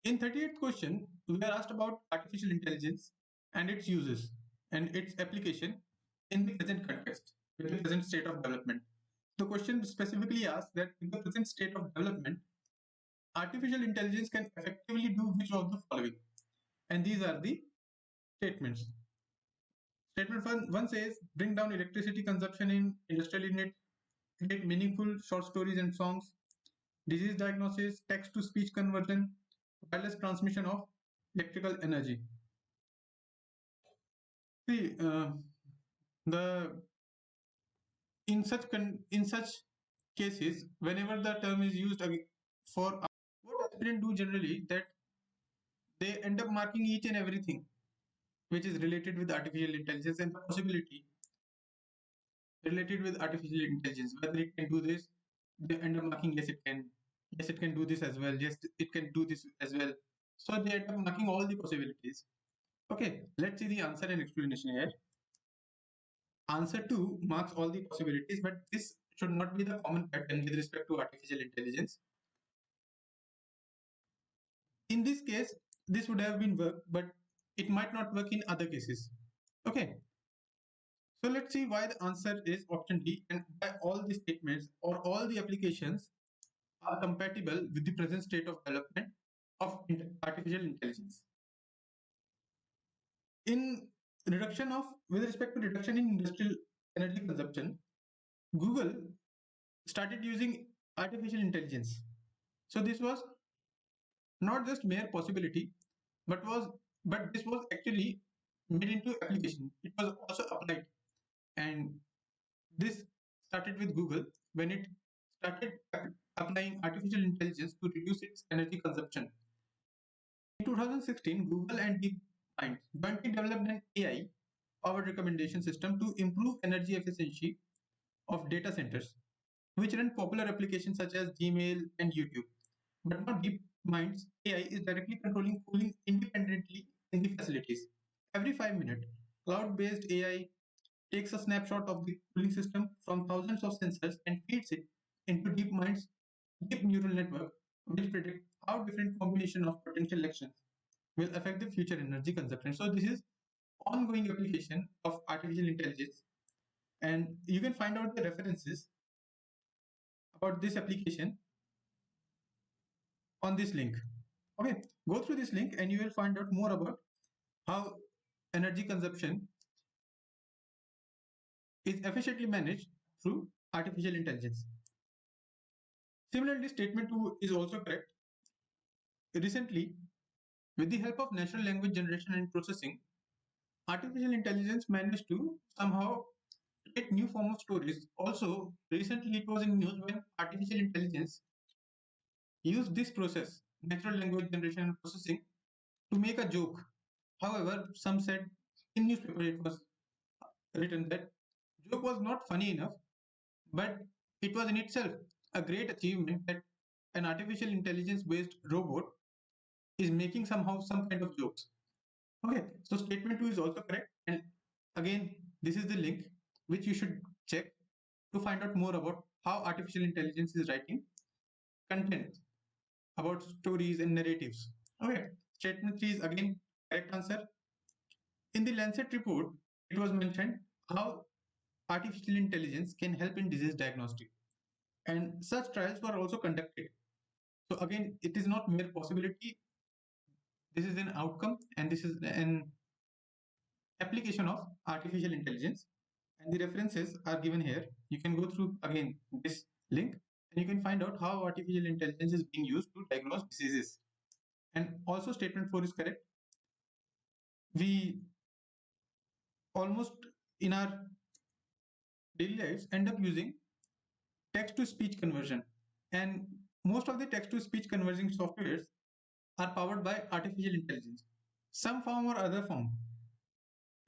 In 38th question, we are asked about artificial intelligence and its uses and its application in the present context, with the present state of development. The question specifically asks that in the present state of development, artificial intelligence can effectively do which of the following? And these are the statements. Statement one says, bring down electricity consumption in industrial unit, create meaningful short stories and songs, disease diagnosis, text to speech conversion, wireless transmission of electrical energy. See, the in such cases, whenever the term is used for what aspirants do generally, that they end up marking each and everything which is related with artificial intelligence and the possibility related with artificial intelligence, whether it can do this, they end up marking yes it can do this as well, yes it can do this as well. So they end up marking all the possibilities. Okay, let's see the answer and explanation here. Answer 2 marks all the possibilities, but this should not be the common pattern with respect to artificial intelligence. In this case, this would have been work, but it might not work in other cases. Okay, so let's see why the answer is option D and why all the statements or all the applications are compatible with the present state of development of artificial intelligence. In reduction of, with respect to reduction in industrial energy consumption, Google started using artificial intelligence. So this was not just mere possibility, but this was actually made into application. It was also applied, and this started with Google when it started applying artificial intelligence to reduce its energy consumption. In 2016, Google and DeepMind jointly developed an AI-powered recommendation system to improve energy efficiency of data centers, which run popular applications such as Gmail and YouTube. But now DeepMind's AI is directly controlling cooling independently in the facilities. Every 5 minutes, cloud-based AI takes a snapshot of the cooling system from thousands of sensors and feeds it into DeepMind's deep neural network, which predict how different combination of potential actions will affect the future energy consumption. So this is ongoing application of artificial intelligence, and you can find out the references about this application on this link. Okay, go through this link and you will find out more about how energy consumption is efficiently managed through artificial intelligence. Similarly, statement 2 is also correct. Recently, with the help of natural language generation and processing, artificial intelligence managed to somehow create new form of stories. Also, recently it was in news when artificial intelligence used this process, natural language generation and processing, to make a joke. However, some said in newspaper it was written that joke was not funny enough, but it was in itself a great achievement that an artificial intelligence based robot is making somehow some kind of jokes. Okay, so statement 2 is also correct. And again, this is the link which you should check to find out more about how artificial intelligence is writing content about stories and narratives. Okay, statement 3 is again correct answer. In the Lancet report, it was mentioned how artificial intelligence can help in disease diagnostic, and such trials were also conducted. So again, it is not mere possibility, this is an outcome and this is an application of artificial intelligence, and the references are given here. You can go through again this link and you can find out how artificial intelligence is being used to diagnose diseases. And also statement 4 is correct. We almost in our daily lives end up using text to speech conversion, and most of the text to speech conversion softwares are powered by artificial intelligence, some form or other form.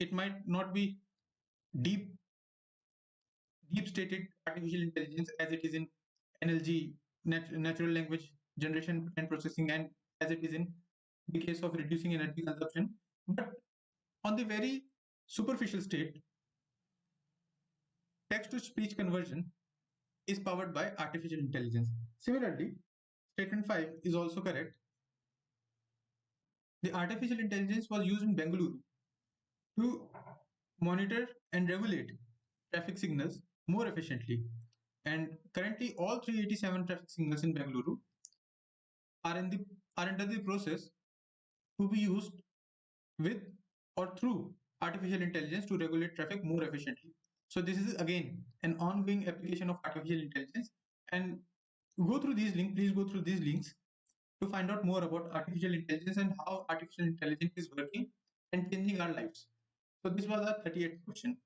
It might not be deep deep stated artificial intelligence as it is in NLG, natural language generation and processing, and as it is in the case of reducing energy consumption. But on the very superficial state, text to speech conversion is powered by artificial intelligence. Similarly, statement 5 is also correct. The artificial intelligence was used in Bengaluru to monitor and regulate traffic signals more efficiently. And currently, all 387 traffic signals in Bengaluru are in the are under the process to be used with or through artificial intelligence to regulate traffic more efficiently. So this is again an ongoing application of artificial intelligence. And go through these links. Please go through these links to find out more about artificial intelligence and how artificial intelligence is working and changing our lives. So this was our 38th question.